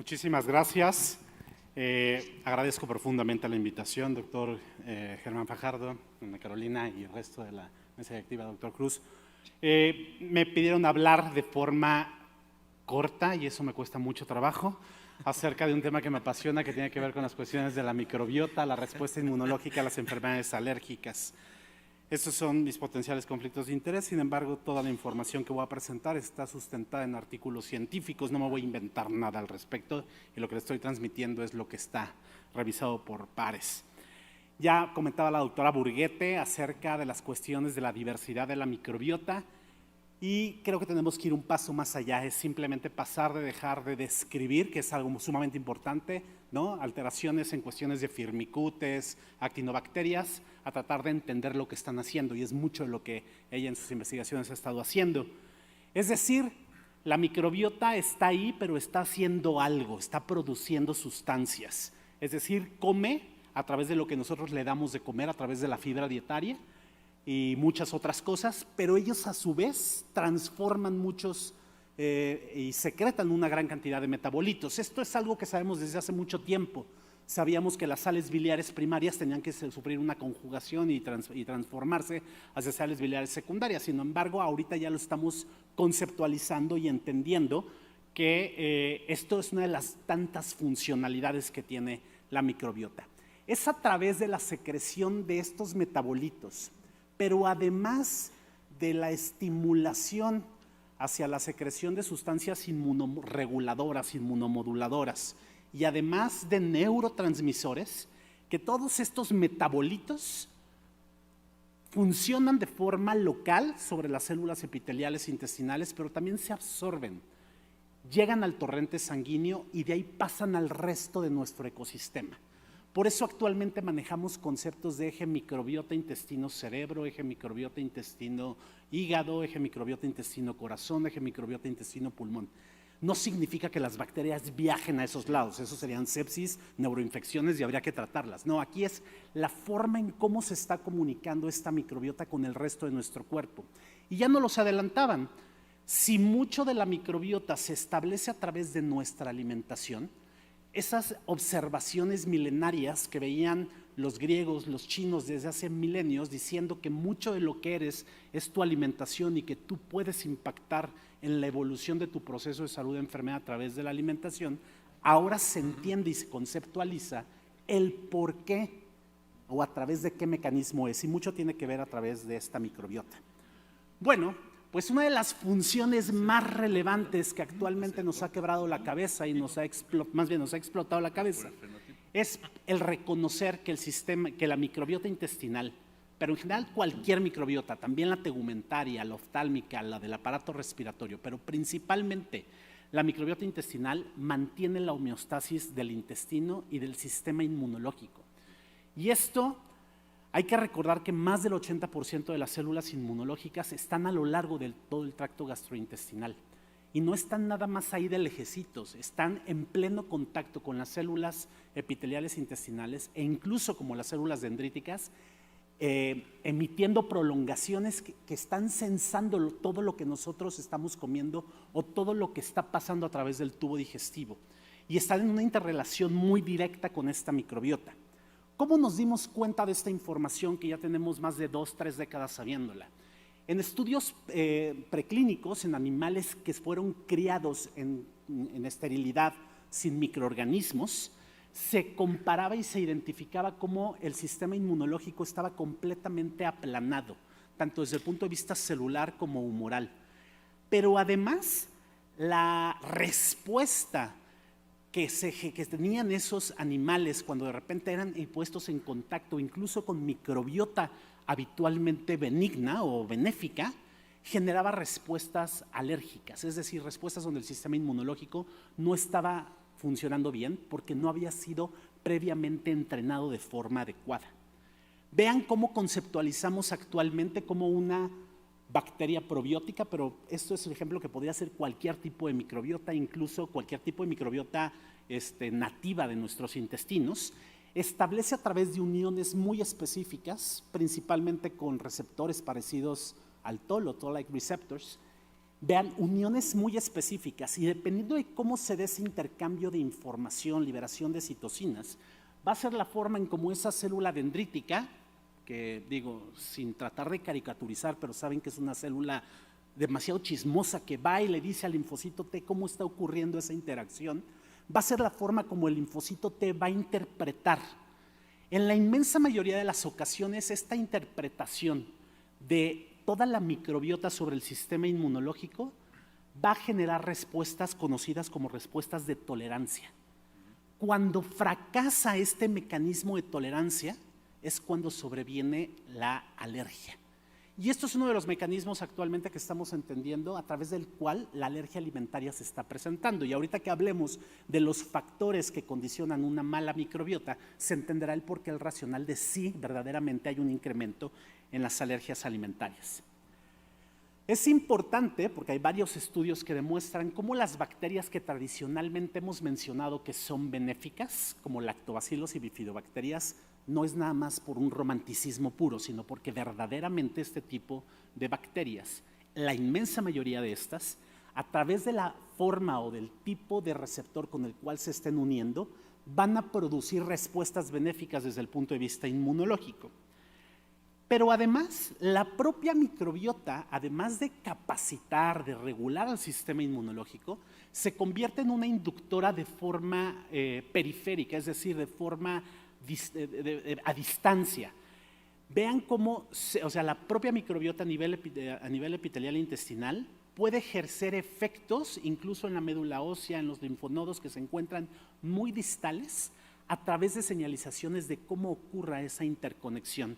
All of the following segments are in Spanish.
Muchísimas gracias. Agradezco profundamente la invitación, doctor Germán Fajardo, Ana Carolina y el resto de la mesa directiva, doctor Cruz. Me pidieron hablar de forma corta, y eso me cuesta mucho trabajo, acerca de un tema que me apasiona, que tiene que ver con las cuestiones de la microbiota, la respuesta inmunológica a las enfermedades alérgicas. Estos son mis potenciales conflictos de interés. Sin embargo, toda la información que voy a presentar está sustentada en artículos científicos. No me voy a inventar nada al respecto, y lo que les estoy transmitiendo es lo que está revisado por pares. Ya comentaba la doctora Burguete acerca de las cuestiones de la diversidad de la microbiota, y creo que tenemos que ir un paso más allá. Es simplemente pasar de dejar de describir, que es algo sumamente importante, ¿no? Alteraciones en cuestiones de firmicutes, actinobacterias, a tratar de entender lo que están haciendo, y es mucho de lo que ella en sus investigaciones ha estado haciendo. Es decir, la microbiota está ahí, pero está haciendo algo, está produciendo sustancias. Es decir, come a través de lo que nosotros le damos de comer, a través de la fibra dietaria y muchas otras cosas, pero ellos a su vez transforman muchos y secretan una gran cantidad de metabolitos. Esto es algo que sabemos desde hace mucho tiempo. Sabíamos que las sales biliares primarias tenían que sufrir una conjugación y transformarse hacia sales biliares secundarias. Sin embargo, ahorita ya lo estamos conceptualizando y entendiendo que esto es una de las tantas funcionalidades que tiene la microbiota. Es a través de la secreción de estos metabolitos, pero además de la estimulación hacia la secreción de sustancias inmunoreguladoras, inmunomoduladoras, y además de neurotransmisores, que todos estos metabolitos funcionan de forma local sobre las células epiteliales intestinales, pero también se absorben, llegan al torrente sanguíneo y de ahí pasan al resto de nuestro ecosistema. Por eso actualmente manejamos conceptos de eje microbiota intestino-cerebro, eje microbiota intestino-hígado, eje microbiota intestino-corazón, eje microbiota intestino-pulmón. No significa que las bacterias viajen a esos lados, eso serían sepsis, neuroinfecciones y habría que tratarlas. No, aquí es la forma en cómo se está comunicando esta microbiota con el resto de nuestro cuerpo. Y ya nos los adelantaban, si mucho de la microbiota se establece a través de nuestra alimentación, esas observaciones milenarias que veían los griegos, los chinos desde hace milenios, diciendo que mucho de lo que eres es tu alimentación y que tú puedes impactar en la evolución de tu proceso de salud de enfermedad a través de la alimentación, ahora se entiende y se conceptualiza el por qué o a través de qué mecanismo es, y mucho tiene que ver a través de esta microbiota. Bueno, pues una de las funciones más relevantes que actualmente nos ha quebrado la cabeza y nos ha explotado la cabeza es el reconocer que el sistema, que la microbiota intestinal, pero en general cualquier microbiota, también la tegumentaria, la oftálmica, la del aparato respiratorio, pero principalmente la microbiota intestinal mantiene la homeostasis del intestino y del sistema inmunológico. Y esto hay que recordar que más del 80% de las células inmunológicas están a lo largo de todo el tracto gastrointestinal. Y no están nada más ahí de lejecitos, están en pleno contacto con las células epiteliales intestinales e incluso como las células dendríticas, emitiendo prolongaciones que están sensando todo lo que nosotros estamos comiendo o todo lo que está pasando a través del tubo digestivo. Y están en una interrelación muy directa con esta microbiota. ¿Cómo nos dimos cuenta de esta información que ya tenemos más de 2-3 décadas sabiéndola? En estudios preclínicos en animales que fueron criados en esterilidad sin microorganismos, se comparaba y se identificaba cómo el sistema inmunológico estaba completamente aplanado, tanto desde el punto de vista celular como humoral. Pero además, la respuesta que tenían esos animales cuando de repente eran puestos en contacto incluso con microbiota habitualmente benigna o benéfica, generaba respuestas alérgicas, es decir, respuestas donde el sistema inmunológico no estaba funcionando bien porque no había sido previamente entrenado de forma adecuada. Vean cómo conceptualizamos actualmente como una bacteria probiótica, pero esto es el ejemplo que podría ser cualquier tipo de microbiota, incluso cualquier tipo de microbiota nativa de nuestros intestinos, establece a través de uniones muy específicas, principalmente con receptores parecidos al TOL o Toll-like receptors, Vean, uniones muy específicas y dependiendo de cómo se dé ese intercambio de información, liberación de citocinas, va a ser la forma en cómo esa célula dendrítica, que digo, sin tratar de caricaturizar, pero saben que es una célula demasiado chismosa que va y le dice al linfocito T cómo está ocurriendo esa interacción, va a ser la forma como el linfocito T va a interpretar. En la inmensa mayoría de las ocasiones, esta interpretación de toda la microbiota sobre el sistema inmunológico va a generar respuestas conocidas como respuestas de tolerancia. Cuando fracasa este mecanismo de tolerancia es cuando sobreviene la alergia. Y esto es uno de los mecanismos actualmente que estamos entendiendo a través del cual la alergia alimentaria se está presentando. Y ahorita que hablemos de los factores que condicionan una mala microbiota, se entenderá el porqué el racional de si verdaderamente hay un incremento en las alergias alimentarias. Es importante porque hay varios estudios que demuestran cómo las bacterias que tradicionalmente hemos mencionado que son benéficas, como lactobacilos y bifidobacterias, no es nada más por un romanticismo puro, sino porque verdaderamente este tipo de bacterias, la inmensa mayoría de estas, a través de la forma o del tipo de receptor con el cual se estén uniendo, van a producir respuestas benéficas desde el punto de vista inmunológico. Pero además, la propia microbiota, además de capacitar, de regular al sistema inmunológico, se convierte en una inductora de forma periférica, es decir, de forma a distancia. Vean cómo, la propia microbiota a nivel epitelial e intestinal puede ejercer efectos, incluso en la médula ósea, en los linfonodos que se encuentran muy distales, a través de señalizaciones de cómo ocurra esa interconexión.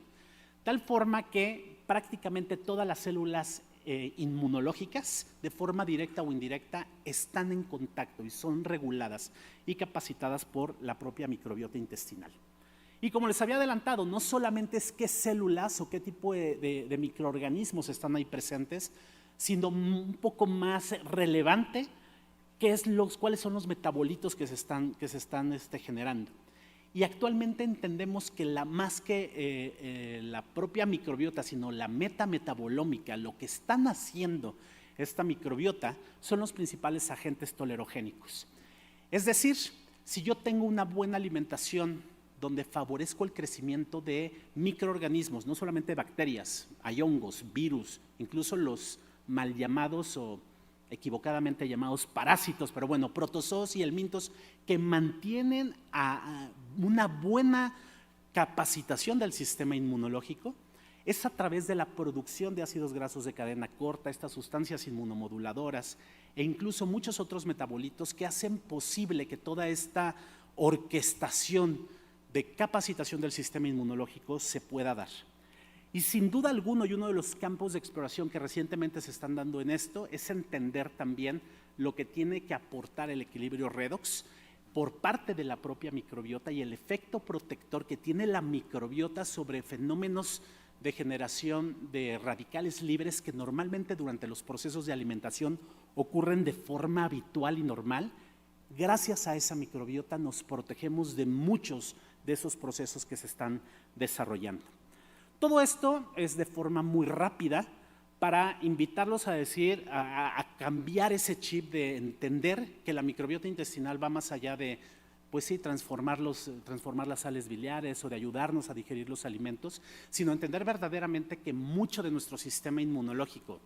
Tal forma que prácticamente todas las células inmunológicas, de forma directa o indirecta, están en contacto y son reguladas y capacitadas por la propia microbiota intestinal. Y como les había adelantado, no solamente es qué células o qué tipo de microorganismos están ahí presentes, sino un poco más relevante, cuáles son los metabolitos que se están generando. Y actualmente entendemos que más que la propia microbiota, sino la metabolómica, lo que están haciendo esta microbiota son los principales agentes tolerogénicos. Es decir, si yo tengo una buena alimentación donde favorezco el crecimiento de microorganismos, no solamente bacterias, hay hongos, virus, incluso los mal llamados o equivocadamente llamados parásitos, pero bueno, protozoos y helmintos que mantienen una buena capacitación del sistema inmunológico, es a través de la producción de ácidos grasos de cadena corta, estas sustancias inmunomoduladoras e incluso muchos otros metabolitos que hacen posible que toda esta orquestación de capacitación del sistema inmunológico se pueda dar. Y sin duda alguna, y uno de los campos de exploración que recientemente se están dando en esto, es entender también lo que tiene que aportar el equilibrio redox por parte de la propia microbiota y el efecto protector que tiene la microbiota sobre fenómenos de generación de radicales libres que normalmente durante los procesos de alimentación ocurren de forma habitual y normal. Gracias a esa microbiota nos protegemos de muchos de esos procesos que se están desarrollando. Todo esto es de forma muy rápida para invitarlos a decir, a cambiar ese chip de entender que la microbiota intestinal va más allá de, pues sí, transformar las sales biliares o de ayudarnos a digerir los alimentos, sino entender verdaderamente que mucho de nuestro sistema inmunológico,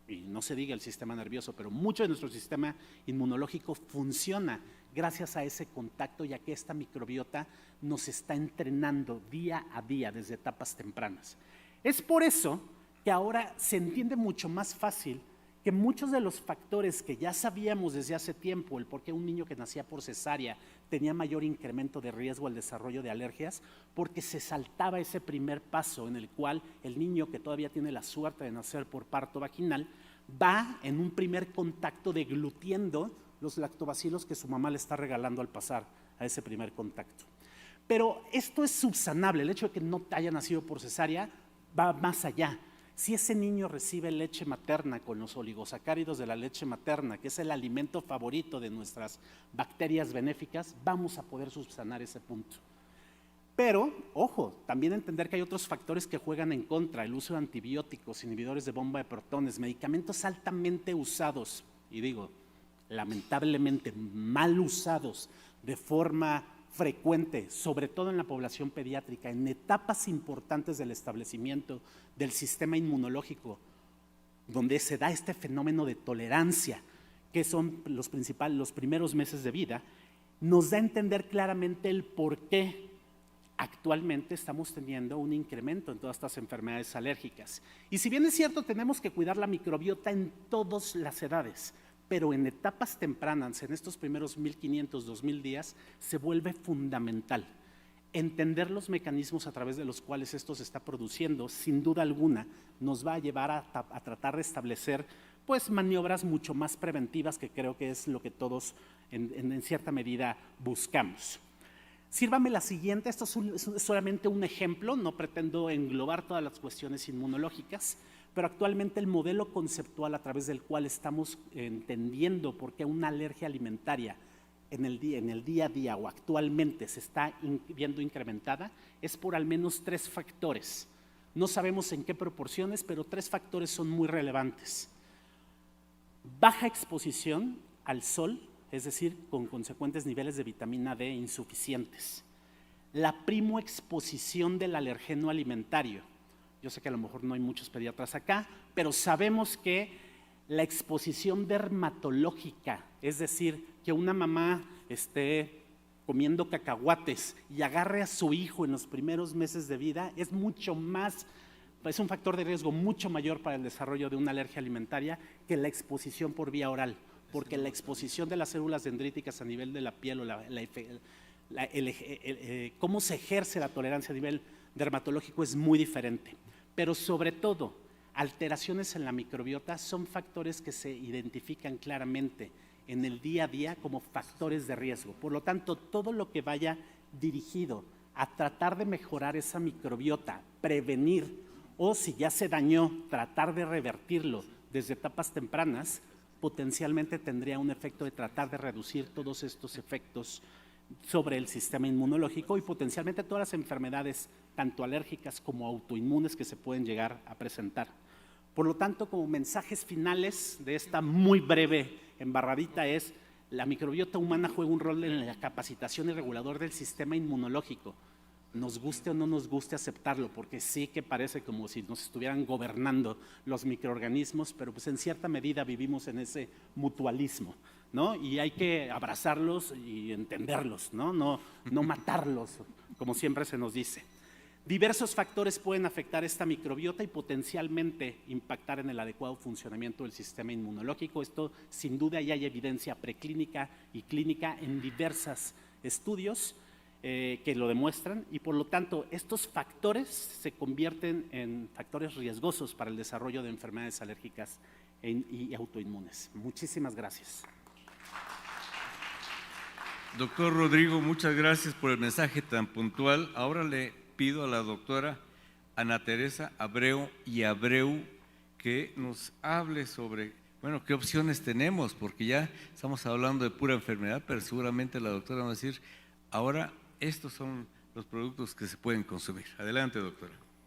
y no se diga el sistema nervioso, pero mucho de nuestro sistema inmunológico funciona gracias a ese contacto y a que esta microbiota nos está entrenando día a día desde etapas tempranas. Es por eso que ahora se entiende mucho más fácil que muchos de los factores que ya sabíamos desde hace tiempo, el por qué un niño que nacía por cesárea tenía mayor incremento de riesgo al desarrollo de alergias, porque se saltaba ese primer paso en el cual el niño que todavía tiene la suerte de nacer por parto vaginal va en un primer contacto deglutiendo los lactobacilos que su mamá le está regalando al pasar a ese primer contacto. Pero esto es subsanable, el hecho de que no haya nacido por cesárea va más allá. Si ese niño recibe leche materna con los oligosacáridos de la leche materna, que es el alimento favorito de nuestras bacterias benéficas, vamos a poder subsanar ese punto. Pero, ojo, también entender que hay otros factores que juegan en contra, el uso de antibióticos, inhibidores de bomba de protones, medicamentos altamente usados, y digo, lamentablemente mal usados de forma frecuente, sobre todo en la población pediátrica, en etapas importantes del establecimiento del sistema inmunológico, donde se da este fenómeno de tolerancia, que son los primeros meses de vida, nos da a entender claramente el por qué actualmente estamos teniendo un incremento en todas estas enfermedades alérgicas. Y si bien es cierto, tenemos que cuidar la microbiota en todas las edades, pero en etapas tempranas, en estos primeros 1500, 2000 días, se vuelve fundamental. Entender los mecanismos a través de los cuales esto se está produciendo, sin duda alguna, nos va a llevar a tratar de establecer pues maniobras mucho más preventivas, que creo que es lo que todos en cierta medida buscamos. Sírvame la siguiente, esto es solamente un ejemplo, no pretendo englobar todas las cuestiones inmunológicas, pero actualmente el modelo conceptual a través del cual estamos entendiendo por qué una alergia alimentaria en el día a día o actualmente se está viendo incrementada es por al menos 3 factores. No sabemos en qué proporciones, pero 3 factores son muy relevantes. Baja exposición al sol, es decir, con consecuentes niveles de vitamina D insuficientes. La primoexposición del alergeno alimentario. Yo sé que a lo mejor no hay muchos pediatras acá, pero sabemos que la exposición dermatológica, es decir, que una mamá esté comiendo cacahuates y agarre a su hijo en los primeros meses de vida, es un factor de riesgo mucho mayor para el desarrollo de una alergia alimentaria que la exposición por vía oral, porque la exposición de las células dendríticas a nivel de la piel o cómo se ejerce la tolerancia a nivel dermatológico es muy diferente. Pero sobre todo, alteraciones en la microbiota son factores que se identifican claramente en el día a día como factores de riesgo. Por lo tanto, todo lo que vaya dirigido a tratar de mejorar esa microbiota, prevenir, o si ya se dañó, tratar de revertirlo desde etapas tempranas, potencialmente tendría un efecto de tratar de reducir todos estos efectos sobre el sistema inmunológico y potencialmente todas las enfermedades, tanto alérgicas como autoinmunes, que se pueden llegar a presentar. Por lo tanto, como mensajes finales de esta muy breve embarradita es: la microbiota humana juega un rol en la capacitación y regulador del sistema inmunológico. Nos guste o no nos guste aceptarlo, porque sí que parece como si nos estuvieran gobernando los microorganismos, pero pues en cierta medida vivimos en ese mutualismo, ¿no? Y hay que abrazarlos y entenderlos, ¿no? No matarlos, como siempre se nos dice. Diversos factores pueden afectar esta microbiota y potencialmente impactar en el adecuado funcionamiento del sistema inmunológico. Esto sin duda ya hay evidencia preclínica y clínica en diversos estudios que lo demuestran, y por lo tanto estos factores se convierten en factores riesgosos para el desarrollo de enfermedades alérgicas y autoinmunes. Muchísimas gracias. Doctor Rodrigo, muchas gracias por el mensaje tan puntual. Ahora le pido a la doctora Ana Teresa Abreu que nos hable sobre, bueno, qué opciones tenemos, porque ya estamos hablando de pura enfermedad, pero seguramente la doctora va a decir, ahora estos son los productos que se pueden consumir. Adelante, doctora.